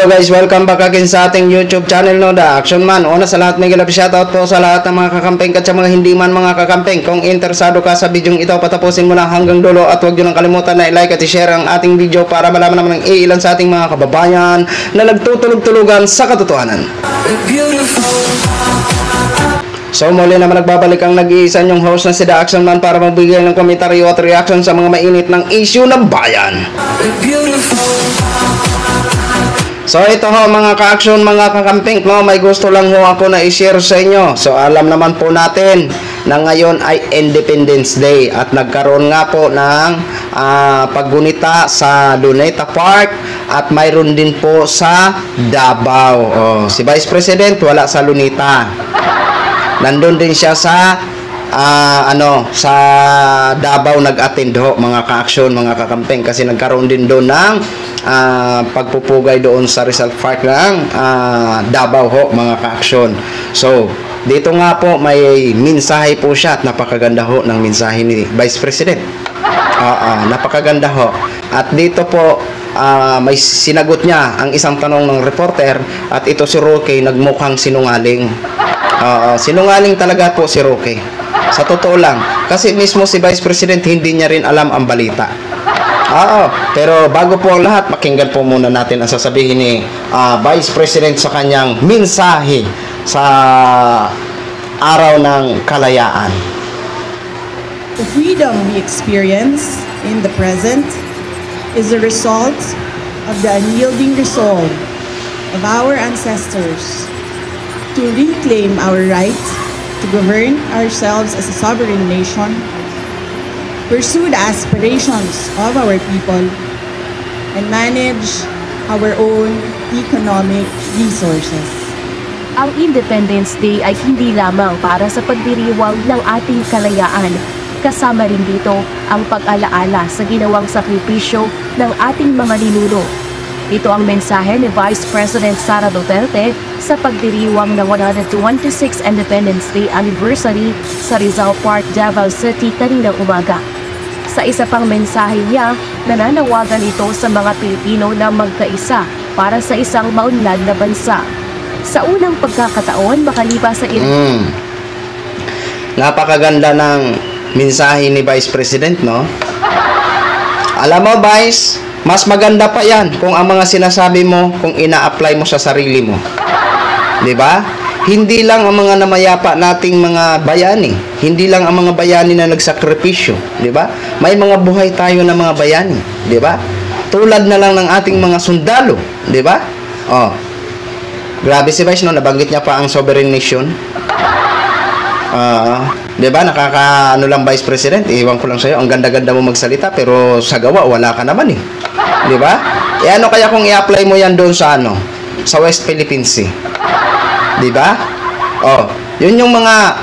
Hello guys, welcome back again sa ating YouTube channel, no, The Action Man. Una sa lahat, may shoutout po sa lahat ng mga kakampeng at sa mga hindi man mga kakampeng. Kung interesado ka sa video ito, patapusin mo lang hanggang dulo at huwag nyo nang kalimutan na i-like at i-share ang ating video para malaman naman ng ilan sa ating mga kababayan na nagtutulog-tulugan sa katotohanan. So muli naman nagbabalik ang nag-iisa nyong host na si The Action Man para magbigay ng komentaryo at reaction sa mga mainit ng issue ng bayan. So ito ho mga ka-action, mga kakamping, no, may gusto lang ho ako na i-share sa inyo. So alam naman po natin na ngayon ay Independence Day at nagkaroon nga po ng paggunita sa Luneta Park at mayroon din po sa Davao. Si Vice President wala sa Luneta. Nandun din siya sa sa Davao nag-attend ho mga ka-action, mga kakamping, kasi nagkaroon din doon ng pagpupugay doon sa Rizal Park ng Davao ho mga ka-action. So dito nga po may mensahe po siya at napakaganda ho ng mensahe ni Vice President. Napakaganda ho. At dito po may sinagot niya ang isang tanong ng reporter at ito si Roque nagmukhang sinungaling. Sinungaling talaga po si Roque. Sa totoo lang, kasi mismo si Vice President hindi niya rin alam ang balita. Pero bago po ang lahat, pakinggan po muna natin ang sasabihin ni Vice President sa kanyang mensahe sa araw ng kalayaan. The freedom we experience in the present is a result of the unyielding resolve of our ancestors to reclaim our right to govern ourselves as a sovereign nation, pursue the aspirations of our people, and manage our own economic resources. Ang Independence Day ay hindi lamang para sa pagdiriwang ng ating kalayaan. Kasama rin dito ang pag-alaala sa ginawang sakripisyo ng ating mga ninuno. Ito ang mensahe ni Vice President Sara Duterte sa pagdiriwang ng 126th Independence Day Anniversary sa Rizal Park, Davao City kaninang umaga. Sa isa pang mensahe niya, nananawagan ito sa mga Pilipino na magkaisa para sa isang maunlad na bansa. Sa unang pagkakataon, makalipas sa Napakaganda ng mensahe ni Vice President, no? Alam mo, Vice, mas maganda pa yan kung ang mga sinasabi mo, kung ina-apply mo sa sarili mo. Diba? Hindi lang ang mga namayapa nating mga bayani. Hindi lang ang mga bayani na nagsakripisyo. Diba? May mga buhay tayo na mga bayani. Diba? Tulad na lang ng ating mga sundalo. Diba? Grabe si Vice, no? Nabanggit niya pa ang sovereign nation. Diba? Nakakaano lang Vice President. Iwan ko lang sa'yo. Ang ganda-ganda mo magsalita pero sa gawa wala ka naman eh. Diba? Ano kaya kung i-apply mo yan doon sa sa West Philippine Sea? Diba? Yun yung mga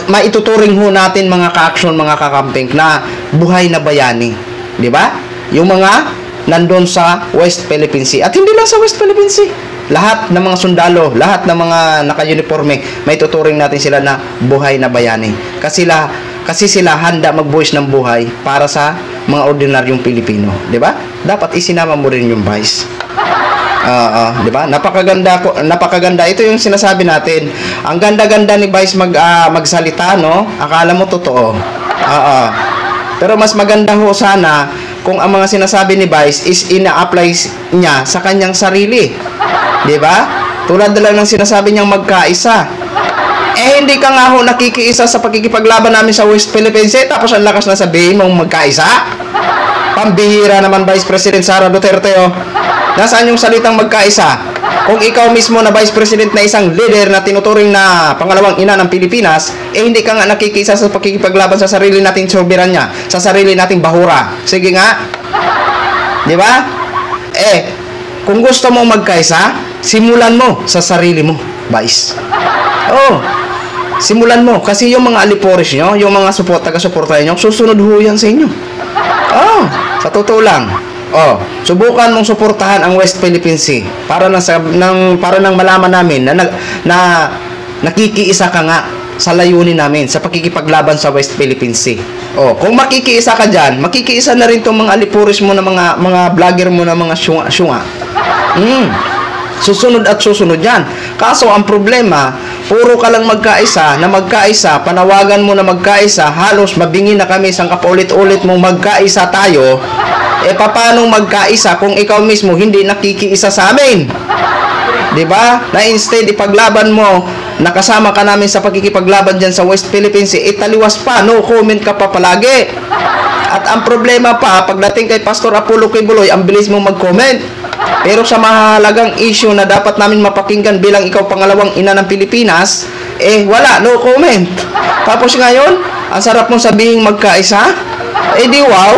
maituturing ho natin mga ka-action, mga kakamping na buhay na bayani. Diba? Yung mga nandun sa West Philippine Sea. At hindi lang sa West Philippine Sea. Lahat ng mga sundalo, lahat ng mga naka-uniforme, may tuturing natin sila na buhay na bayani. Kasi sila handa magbuhis ng buhay para sa mga ordinaryong Pilipino. Diba? Dapat isinama mo rin yung Vice. Diba? Napakaganda. Ito yung sinasabi natin. Ang ganda-ganda ni Vice magsalita, no? Akala mo totoo. Pero mas maganda ho sana kung ang mga sinasabi ni Vice is ina-apply niya sa kanyang sarili. Diba? Tulad na lang ng sinasabi niyang magkaisa. Hindi ka nga ho nakikiisa sa pagkikipaglaban namin sa West Philippines, tapos ang lakas na sabihin mong magkaisa? Pambihira naman, Vice President Sara Duterte, Nasaan yung salitang magkaisa? Kung ikaw mismo na Vice President na isang leader na tinuturing na pangalawang ina ng Pilipinas, hindi ka nga nakikiisa sa pagkikipaglaban sa sarili nating soberanya, sa sarili nating bahura. Sige nga. Di ba? Kung gusto mo magkaisa, simulan mo sa sarili mo, Vice. Simulan mo. Kasi yung mga aliporis nyo, yung mga taga-suporta nyo, susunod ho yan sa inyo. Sa totoo lang. Subukan mong suportahan ang West Philippine Sea para nang malaman namin na nakikiisa ka nga sa layunin namin sa pakikipaglaban sa West Philippine Sea. Kung makikiisa ka dyan, makikiisa na rin itong mga alipuris mo na mga vlogger mo na mga syunga. Susunod at susunod yan. Kaso ang problema, puro ka lang magkaisa, panawagan mo na magkaisa, halos mabingi na kami sa kapaulit-ulit mong magkaisa tayo, paano magkaisa kung ikaw mismo hindi nakikiisa sa amin? Diba? Na instead ipaglaban mo, nakasama ka namin sa pagkikipaglaban dyan sa West Philippines, italiwas pa, no comment ka pa palagi. At ang problema pa, pagdating kay Pastor Apollo Kibuloy, ang bilis mong mag-comment. Pero sa mahalagang issue na dapat namin mapakinggan bilang ikaw pangalawang ina ng Pilipinas, wala, no comment. Tapos ngayon, ang sarap mong sabihin magkaisa, di wow.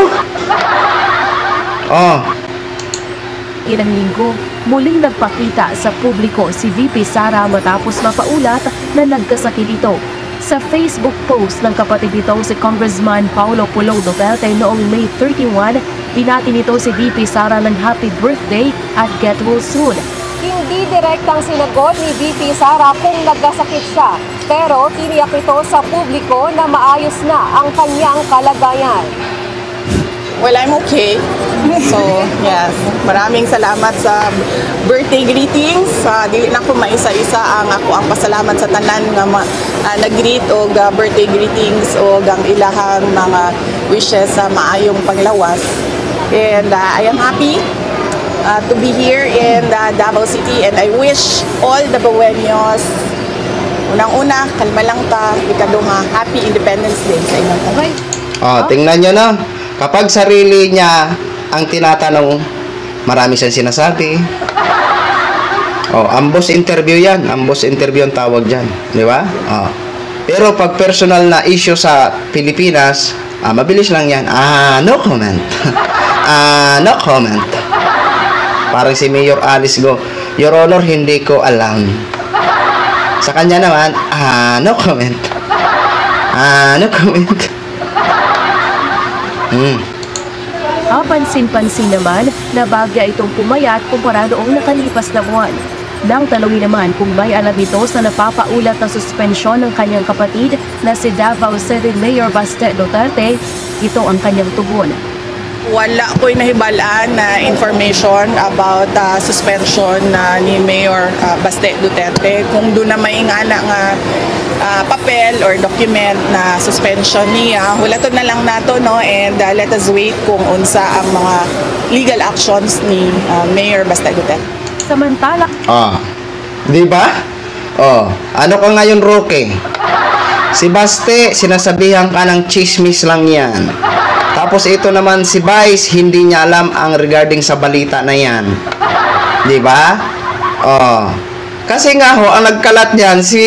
Ilang linggo, muling nagpakita sa publiko si VP Sara matapos mapaulat na nagkasakit ito. Sa Facebook post ng kapatid nitong si Congressman Paulo Pulo Duterte noong May 31, binati nito si VP Sara ng happy birthday at get well soon. Hindi direktang sinagot ni VP Sara kung nagkasakit siya, pero tiniyak ito sa publiko na maayos na ang kanyang kalagayan. Well, I'm okay. So, yes. Maraming salamat sa birthday greetings. Dili na ko maisa-isa ang ako ang pasalamat sa tanan nga nag-greet o birthday greetings o ang ilahang mga wishes sa maayong panglawas. And I am happy to be here in Davao City, and I wish all the Baweños, unang-una, kalma lang ta, ikaduha, Happy Independence Day sa inyong tanan. Tingnan nyo na. Kapag sarili niya ang tinatanong, marami siyang sinasabi. Ambos interview yan. Ambos interview ang tawag dyan. Di ba? Pero pag personal na issue sa Pilipinas, mabilis lang yan. No comment. No comment. Parang si Mayor Alice Go, Your Honor, hindi ko alam. Sa kanya naman, no comment. No comment. Pansin-pansin naman na bagya itong pumayat kumpara noong nakalipas na buwan. Nang tanungin naman kung may alam ito sa napapaulat na suspensyon ng kanyang kapatid na si Davao City Mayor Baste Duterte, ito ang kanyang tugon. Wala ko'y nahibalaan na information about suspension ni Mayor Baste Duterte. Kung doon na may ingana nga papel or document na suspension niya, hulaton na lang nato, no, and let us wait kung unsa ang mga legal actions ni Mayor Baste Duterte. Samantala, di ba? Ano ka ngayon, Roque? Si Baste, sinasabihan ka ng chismis lang yan. Tapos ito naman si Vice, hindi niya alam ang regarding sa balita na yan. Di ba? Kasi nga ho, ang nagkalat niyan si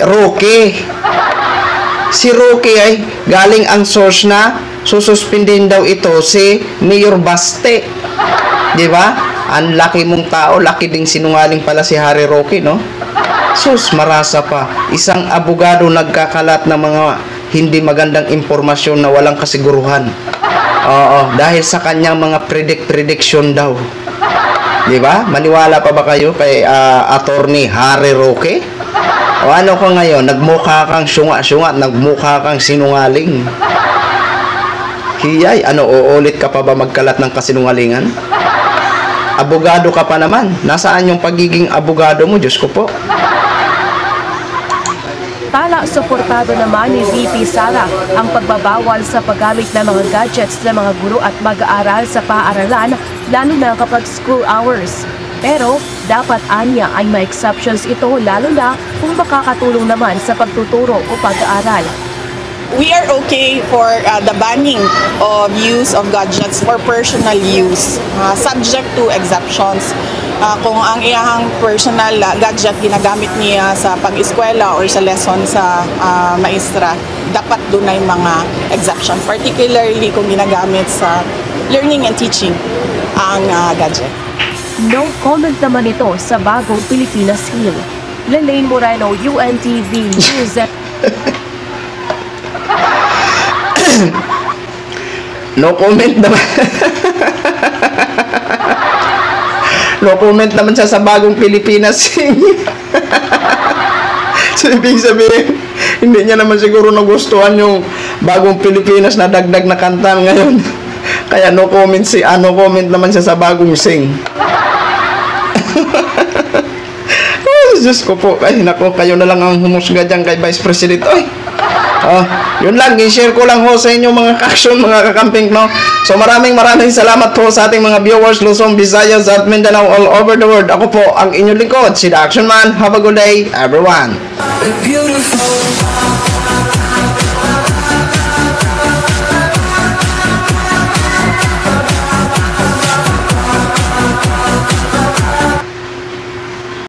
Roque. Si Roque ay galing ang source na sususpindin daw ito si Mayor Baste. Di ba? Ang laki mong tao, laki ding sinungaling pala si Harry Roque, no? Sus, marasa pa. Isang abogado nagkakalat ng mga hindi magandang impormasyon na walang kasiguruhan. Dahil sa kanyang mga prediction daw. Di ba? Maniwala pa ba kayo kay Attorney Harry Roque? O ano ka ngayon? Nagmukha kang syunga-syunga, nagmukha kang sinungaling. Hiyay, uulit ka pa ba magkalat ng kasinungalingan? Abogado ka pa naman. Nasaan yung pagiging abogado mo? Diyos ko po. tala suportado naman ni VP Sara ang pagbabawal sa paggamit ng mga gadgets ng mga guro at mag-aaral sa paaralan, lalo na kapag school hours. Pero dapat anya ay may exceptions ito, lalo na kung makakatulong naman sa pagtuturo o pag-aaral. We are okay for the banning of use of gadgets for personal use, subject to exceptions. Kung ang iyahang personal gadget ginagamit niya sa pag-eskwela or sa lesson sa maestra, dapat doon ay mga exceptions, particularly kung ginagamit sa learning and teaching ang gadget. No comment naman ito sa bagong Pilipinas Hill. Lelaine Moreno, UNTV News. No comment naman. No comment naman siya sa bagong Pilipinas. So, ibig sabihin, hindi niya naman siguro nagustuhan yung bagong Pilipinas na dagdag na kanta ngayon. Kaya no comment naman siya sa bagong sing. Diyos ko po. Ay, nako, kayo na lang ang humusga dyan kay Vice President. Oy. Yun lang, i-share ko lang ho sa inyo mga kaksyon, mga kakamping, no? So maraming salamat po sa ating mga viewers, Luzon, Visayas at Mindanao all over the world. Ako po ang inyong lingkod, si The Action Man. Have a good day, everyone. Beautiful.